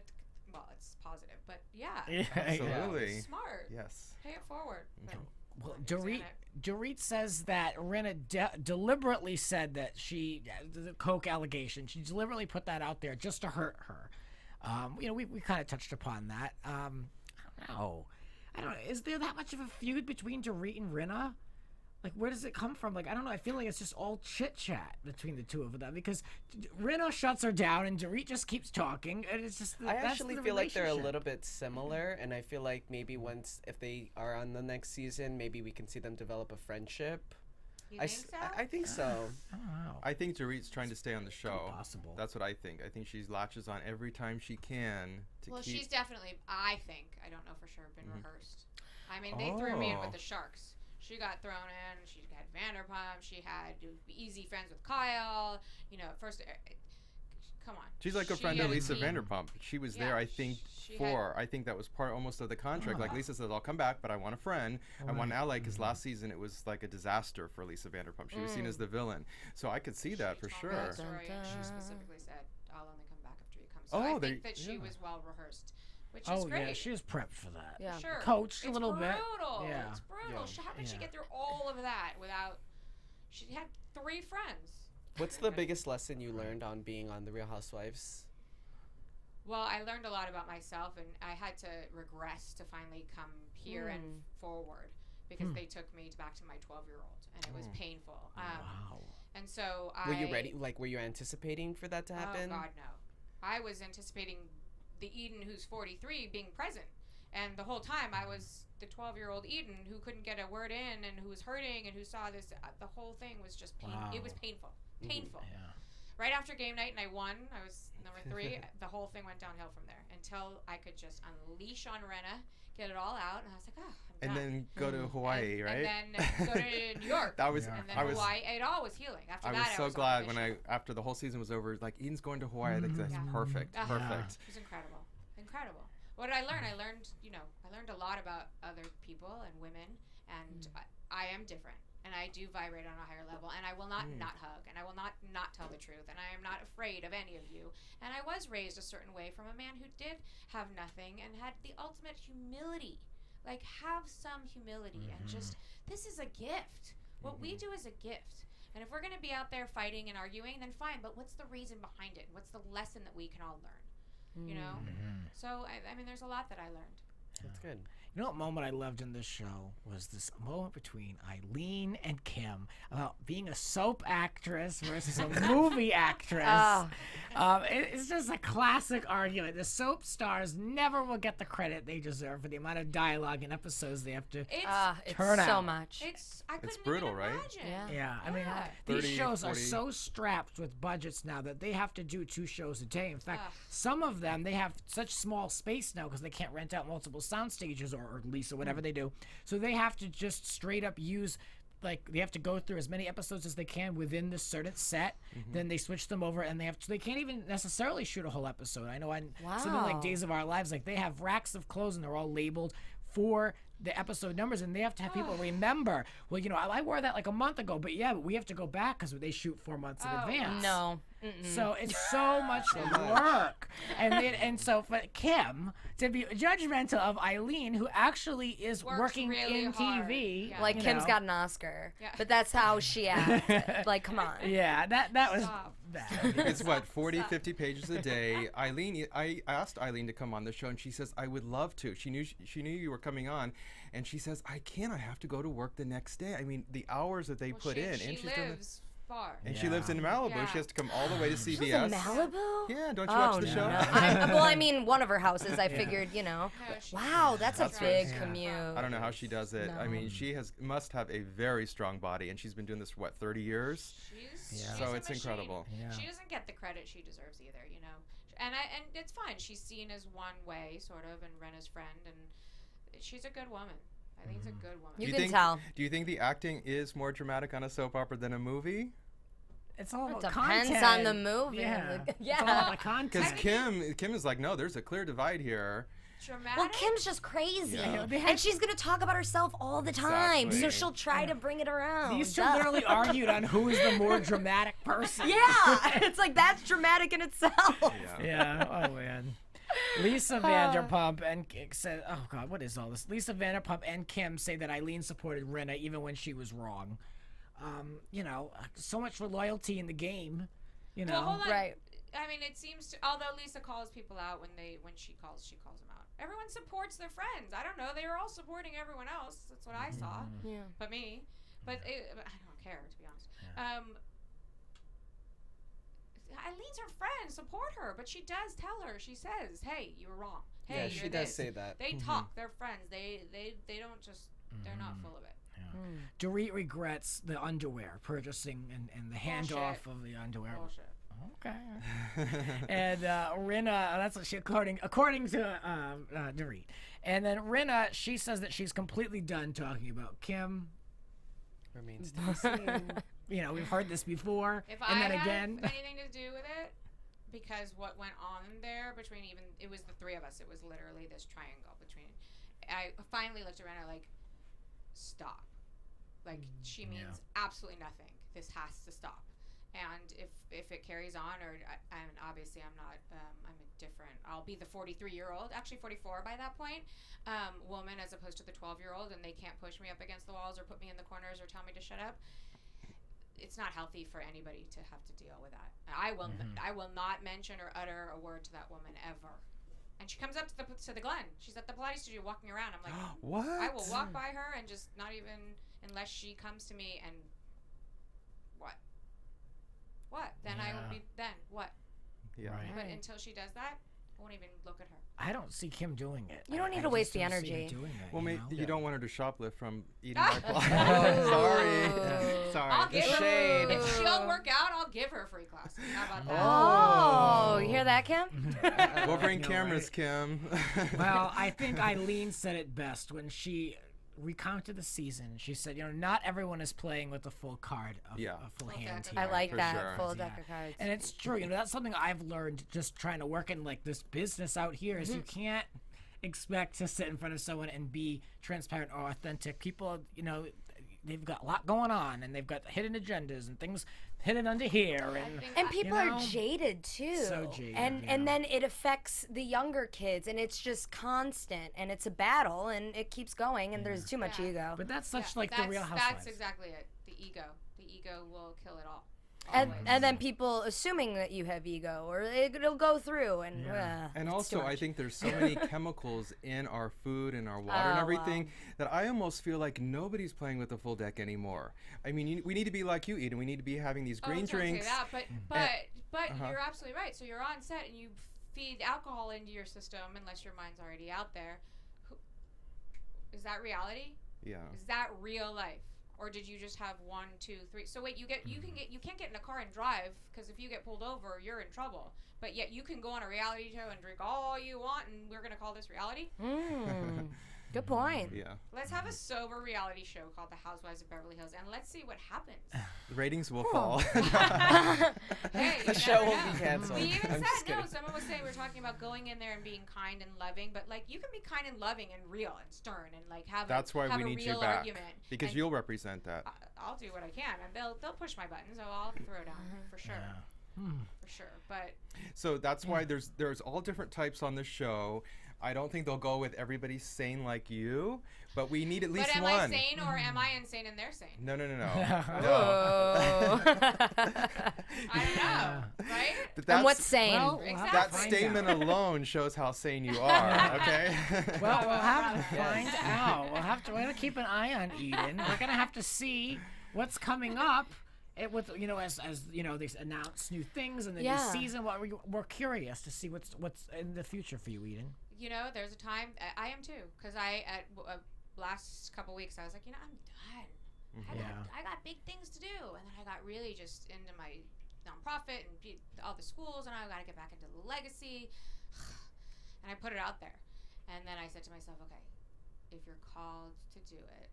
Well, it's positive, but yeah. Absolutely. Smart. Yes. Pay it forward. But Well, Xanax. Dorit says that Rinna deliberately said that the coke allegation, she deliberately put that out there just to hurt her. We kind of touched upon that. I don't know. Is there that much of a feud between Dorit and Rinna? Like, where does it come from? Like, I don't know. I feel like it's just all chit-chat between the two of them because Rinna shuts her down and Dorit just keeps talking. And it's just I that's actually the feel like they're a relationship. little bit similar, and I feel like maybe if they are on the next season, maybe we can see them develop a friendship. You think so? I think so. I don't know. I think Dorit's trying to stay on the show. Possible. That's what I think. I think she latches on every time she can to Well, keep. she's definitely, I think, I don't know for sure, been rehearsed. I mean, they threw me in with the Sharks. She got thrown in. She had Vanderpump. She had easy friends with Kyle. You know, at first, come on. She's like a She friend of had a Lisa team. Vanderpump. She was there, Yeah, I think, she I think that was part almost of the contract. Like Lisa said, I'll come back, but I want a friend. I want an ally, because last season it was like a disaster for Lisa Vanderpump. She was seen as the villain. So I could see that for She told me sure. that story, and she specifically said, "I'll only come back after you come." So Oh, I they- think that she yeah. was well rehearsed, which is Oh, great. yeah, she was prepped for that. Yeah. Sure. Coached a It's little bit. brutal. Yeah. It's brutal. Yeah. How could she Yeah. get through all of that without? She had 3 friends. What's the biggest lesson you learned on being on The Real Housewives? Well, I learned a lot about myself, and I had to regress to finally come here and forward because they took me back to my 12-year-old, and it was painful. Wow. And so Were you ready? Like, were you anticipating for that to happen? Oh God, no! I was anticipating the Eden who's 43 being present, and the whole time I was the 12-year-old Eden who couldn't get a word in and who was hurting and who saw this. The whole thing was just It was painful, painful. Yeah. Right after game night, and I won. I was number 3. The whole thing went downhill from there until I could just unleash on Rinna, get it all out, and I was like, oh, I'm And done. then go to Hawaii, right? And then go to New York. That was. And then I was. Hawaii. It all was healing. After I that, was so on glad a when mission. after the whole season was over, like Eden's going to Hawaii. Like that's perfect, Yeah. perfect. It was incredible. Incredible. What did I learn? I learned a lot about other people and women, and I am different, and I do vibrate on a higher level, and I will not hug, and I will not tell the truth, and I am not afraid of any of you. And I was raised a certain way from a man who did have nothing and had the ultimate humility. Like, have some humility and just, this is a gift. What we do is a gift. And if we're going to be out there fighting and arguing, then fine, but what's the reason behind it? What's the lesson that we can all learn? You know? So, I mean, there's a lot that I learned. That's good. You know what moment I loved in this show was this moment between Eileen and Kim about being a soap actress versus a movie actress. It's just a classic argument. The soap stars never will get the credit they deserve for the amount of dialogue and episodes they have to It's turn so out. much. I couldn't brutal, even right? imagine. Yeah, I mean, Yeah. these 30, shows are 40. so strapped with budgets now that they have to do 2 shows a day. In fact, Ugh. some of them, they have such small space now because they can't rent out multiple sound stages or lease or whatever they do. So they have to just straight up use, like, they have to go through as many episodes as they can within this certain set. Then they switch them over, and they can't even necessarily shoot a whole episode. I know on something like Wow. Days of Our Lives, like, they have racks of clothes and they're all labeled for the episode numbers, and they have to have people remember, well, I wore that like a month ago, but we have to go back because they shoot 4 months in advance. No. So it's so much work. And so for Kim to be judgmental of Eileen, who actually is Works working really in hard. TV. Yeah. Like you Kim's know. got an Oscar, Yeah. but that's how she acted. Like, come on. Yeah, that was Stop. bad. It's what 40, 50 pages a day. Eileen, I asked Eileen to come on the show, and she says I would love to. She knew you were coming on, and she says I can't. I have to go to work the next day. I mean, the hours that they put in, She and she's doing lives far. and she lives in Malibu. Yeah. She has to come all the way to CBS. She's in Malibu? Yeah, don't you watch Oh, the no. show? Well, I mean, one of her houses, I figured, you know. No, she- Wow, that's a That's big right. commute. I don't know how she does it. I No. mean, she must have a very strong body, and she's been doing this for what 30 years. She's So a it's machine. incredible. Yeah. She doesn't get the credit she deserves either, you know. And it's fine. She's seen as one way, sort of, and Rena's friend, and she's a good woman. Eileen's a good woman. You Do can think, tell. Do you think the acting is more dramatic on a soap opera than a movie? It's all It about depends content. on the movie. Yeah. Like, It's all yeah. about the content. Because Kim is like, no, there's a clear divide here. Dramatic. Well, Kim's just crazy. Yeah. They had- And she's going to talk about herself all the time. Exactly. So she'll try to bring it around. These two Duh. literally argued on who is the more dramatic person. Yeah. It's like, that's dramatic in itself. Yeah. Oh man. Lisa Vanderpump and said, "Oh God, what is all this?" Lisa Vanderpump and Kim say that Eileen supported Rena even when she was wrong. You know, so much for loyalty in the game. You know. Well, hold on. Right. I mean, it seems to. Although Lisa calls people out when she calls them out. Everyone supports their friends. I don't know. They were all supporting everyone else. That's what I saw. Yeah. But me. But I don't care, to be honest. Eileen her friend. Support her. But she does tell her. She says, "Hey, you were wrong. Hey, Yeah, you're she does this." say that. They talk. They're friends. They don't just. They're not full of it. Dorit regrets the underwear purchasing and the handoff of the underwear. Bullshit. Okay. And Rinna, that's what she according to Dorit. And then Rinna, she says that she's completely done talking about Kim. Remains to be seen. You know, we've heard this before, If and I then have again. anything to do with it, because what went on there between it was the three of us. It was literally this triangle between. I finally looked around. Like, stop. Like, she means absolutely nothing. This has to stop. And if it carries on, and obviously I'm not, I'm a different. I'll be the 43-year-old, actually 44 by that point, woman as opposed to the 12-year-old, and they can't push me up against the walls or put me in the corners or tell me to shut up. It's not healthy for anybody to have to deal with that. I will not mention or utter a word to that woman ever. And she comes up to the Glen. She's at the Pilates studio walking around. I'm like, What? I will walk by her and just not even, unless she comes to me and what? Then I will be, then what? Yeah. Right. But until she does that, I won't even look at her. I don't see Kim doing it. You don't I need to just waste the don't see her energy. doing it, Well, you know? you don't want her to shoplift from eating my Pilates. Oh. Sorry. I'll give her, shade. if she'll work out, I'll give her free classes. How about that? Oh, you hear that, Kim? We'll bring know, cameras, right? Kim. Well, I think Eileen said it best when she recounted the season. She said, you know, not everyone is playing with a full card, a full hand deck. here. I like For that. sure. Full Yeah. deck of cards. And it's true. You know, that's something I've learned just trying to work in like this business out here is you can't expect to sit in front of someone and be transparent or authentic. People, you know, they've got a lot going on and they've got hidden agendas and things hidden under here And people you know, are jaded too. so jaded, and yeah. then it affects the younger kids, and it's just constant, and it's a battle, and it keeps going, and there's too much Yeah. ego. but that's such Yeah, like the Real Housewives. That's exactly it. The ego will kill it all. And, Always. and then people assuming that you have ego, or it'll go through, and And it's also, too I much. think there's so many chemicals in our food and our water and Oh, everything that I almost feel like nobody's playing with the full deck anymore. I mean, we need to be like you, Eden. We need to be having these green don't drinks. Say that, but Uh-huh. you're absolutely right. So you're on set and you feed alcohol into your system unless your mind's already out there. Is that reality? Yeah. Is that real life? Or did you just have 1, 2, 3? So wait, you can't get in a car and drive because if you get pulled over, you're in trouble. But yet you can go on a reality show and drink all you want, and we're gonna call this reality? Good point. Yeah. Let's have a sober reality show called The Housewives of Beverly Hills, and let's see what happens. The ratings will fall. Hey, The you show never won't know. be canceled. We even I'm just said, no, kidding. someone was saying, we were talking about going in there and being kind and loving, but like you can be kind and loving and real and stern and like have That's why have we a need real you back. argument. Because And you'll represent that. I'll do what I can, and they'll push my buttons, so I'll throw down for sure. for sure. But So that's why there's all different types on the show. I don't think they'll go with everybody sane like you, but we need at least am one. I sane or am I insane and they're sane? No. Oh. I don't know, right? But And what's sane? Well, we'll have to that find statement out. alone shows how sane you are. Okay. Well, we'll have to find out. We're gonna keep an eye on Eden. We're gonna have to see what's coming up. With as you know, they announce new things in the new season. We're curious to see what's in the future for you, Eden. You know, there's a time I am too, because last couple weeks I was like, I'm done. I got big things to do, and then I got really just into my nonprofit and all the schools, and I got to get back into the legacy, and I put it out there, and then I said to myself, okay, if you're called to do it,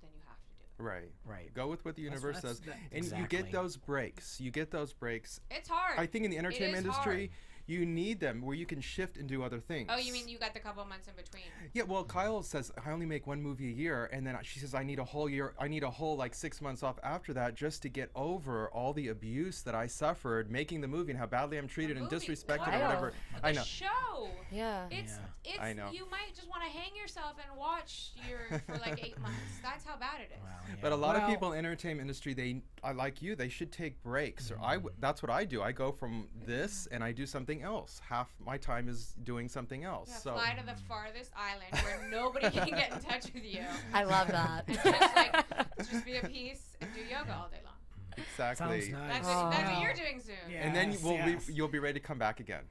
then you have to do it. Right. Go with what the universe says, and exactly. you get those breaks. It's hard. I think in the entertainment industry, you need them where you can shift and do other things. Oh, you mean you got the couple months in between? Yeah, well, Kyle says I only make one movie a year, and then she says I need a whole year. I need a whole like 6 months off after that just to get over all the abuse that I suffered making the movie and how badly I'm treated and disrespected or whatever. I know. Show. Yeah. It's I know. You might just want to hang yourself and watch for like 8 months. That's how bad it is. Wow, yeah. But a lot of people in the entertainment industry, like you, they should take breaks. Or that's what I do. I go from this and I do something else. Half my time is doing something else. Yeah, so fly to the farthest island where nobody can get in touch with you. I love that. And just be at peace and do yoga all day long. exactly. Sounds nice. That's what you're doing soon. Yeah. And then Yes. you'll be ready to come back again.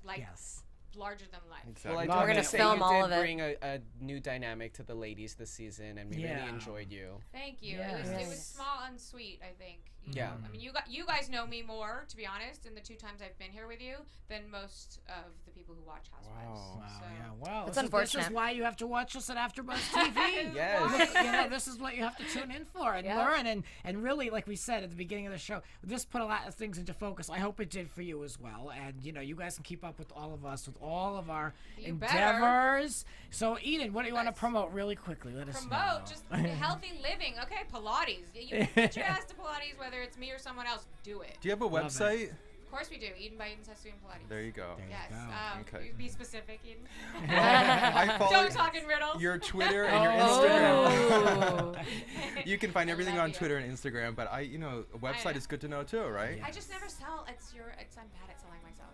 Like Yes. larger than life. Exactly. Well, I Love do We're gonna have to say film you all did of it. bring a new dynamic to the ladies this season, and we Yeah. really enjoyed you. Thank you. Yes. It was small and sweet, I think. You Yeah. know? I mean, you guys know me more, to be honest, in the 2 times I've been here with you than most of the people who watch Housewives. Wow. Wow, So. yeah. Well, It's this is unfortunate. why you have to watch us at AfterBuzz TV. Yes. This is what you have to tune in for and Yeah. learn and really, like we said at the beginning of the show, this put a lot of things into focus. I hope it did for you as well. And you guys can keep up with all of us with all of our You better. endeavors. So, Eden, what do you want to promote really quickly? Let us know. Promote just healthy living. Okay, Pilates. You get your ass to Pilates, whether it's me or someone else. Do it. Do you have a Love website? Of course we do. Eden by Eden Sassoon Pilates. There you go. There you Yes. go. Okay. You be specific, Eden. I follow Don't talk in riddles. your Twitter and your Instagram. Oh. You can find everything love on you. Twitter and Instagram, but a website is good to know too, right? I just never sell. I'm bad at selling myself.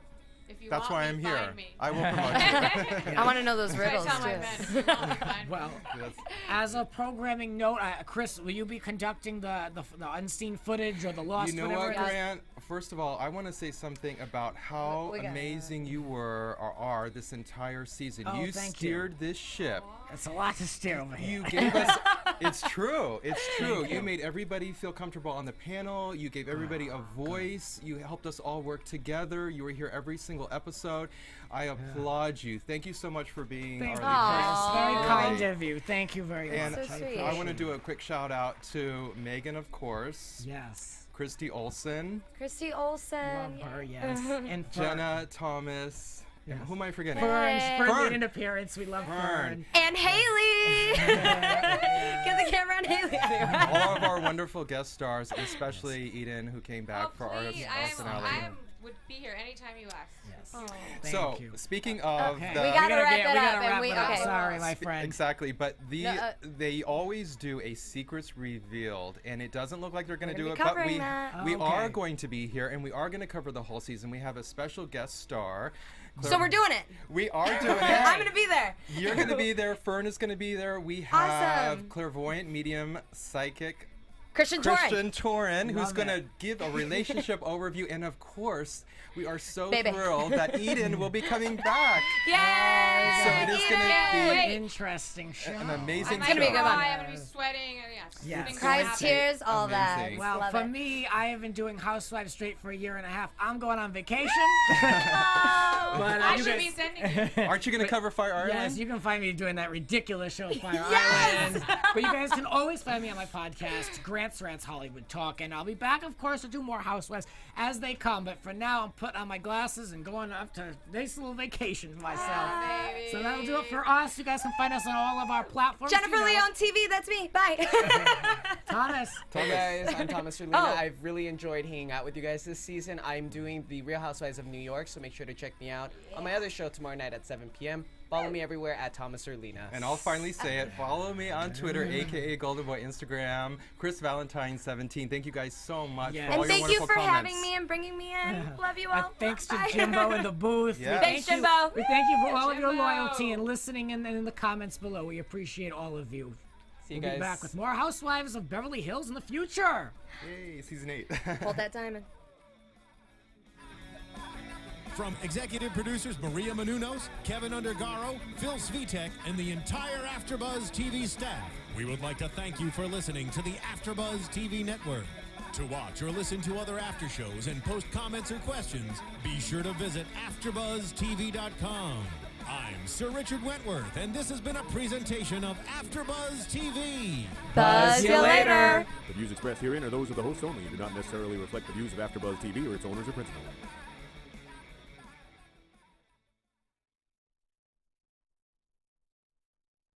If you That's want why me, I'm here. find me. I will promote you. I want to know those I riddles tell my too. men, if you want me, find me. Well, That's- as a programming note, Chris, will you be conducting the unseen footage or the lost You know whatever what, it is? Grant? First of all, I want to say something about how We got- amazing you were or are this entire season. Oh, You thank you. steered this ship. It's a lot to steer over here. You gave us. It's true. It's true. You made everybody feel comfortable on the panel. You gave everybody a voice. You helped us all work together. You were here every single episode. I applaud you. Thank you so much for being Thank you, our lead Chris. person. Very Really. kind of you. Thank you very And much. So I sweet. appreciate I want to it. do a quick shout out to Megan, of course. Yes. Christy Olsen, Christy Olsen. Love her, yes. And Jenna Thomas. And who am I forgetting? Fern. Fern Fern. made an appearance. We love Fern. Fern. And Haley. Get the camera on Haley. All of our wonderful guest stars, especially Eden, who came back Oh, for our please. finale. I would be here anytime you ask. Yes. Oh. Thank So, you. speaking of Okay. the We gotta wrap it we up, gotta and wrap we- it up. okay. Sorry, my friend. Exactly, but No, they always do a secrets revealed, and it doesn't look like they're going to do We're it, gonna but be we covering that. we Okay. are going to be here, and we are going to cover the whole season. We have a special guest star. So we're doing it. We are doing it. I'm gonna be there. You're going to be there. Fern is going to be there. We have Awesome. clairvoyant, medium, psychic Christian Torren. Christian Torren, who's Love going to it. give a relationship overview, and of course, we are so Baby. thrilled that Eden will be coming back. Yay! So it is going to Wait. be Interesting show. an amazing I gonna be a show. good one. cry, I'm gonna be sweating. And Yes. things Cries, will happen. tears, all Amazing. that. Well, Love for it. me, I have been doing Housewives straight for a year and a half. I'm going on vacation. Oh. But, I you should guys- be sending you. Aren't you going to cover Fire Island? Yes, you can find me doing that ridiculous show, Fire Yes! Island. But you guys can always find me on my podcast, Grant Grant's Rants Hollywood Talk, and I'll be back, of course, to do more Housewives as they come. But for now, I'm putting on my glasses and going up to a nice little vacation for myself. So that'll do it for us. You guys can find us on all of our platforms. Jennifer Lee on TV, that's me. Bye. Thomas. Hey guys, I'm Thomas Orlina. Oh. I've really enjoyed hanging out with you guys this season. I'm doing the Real Housewives of New York, so make sure to check me out on my other show tomorrow night at 7 p.m. Follow me everywhere at Thomas Orlina. And I'll finally say it. Follow me on Twitter, aka Golden Boy, Instagram, Chris Valentine 17. Thank you guys so much Yes. for And all your thank you wonderful for comments. having me and bringing me in. Love you all. Thanks to Bye. Jimbo in the booth. Yeah. Thanks, Thank you. Jimbo. We thank you for all of your Jimbo. loyalty and listening in the comments below. We appreciate all of you. See you We'll guys. be back with more Housewives of Beverly Hills in the future. Yay, season 8. Hold that diamond. From executive producers Maria Menounos, Kevin Undergaro, Phil Svitek, and the entire AfterBuzz TV staff, we would like to thank you for listening to the AfterBuzz TV network. To watch or listen to other after shows and post comments or questions, be sure to visit AfterBuzzTV.com. I'm Sir Richard Wentworth, and this has been a presentation of AfterBuzz TV. Buzz you later. The views expressed herein are those of the hosts only and do not necessarily reflect the views of AfterBuzz TV or its owners or principals.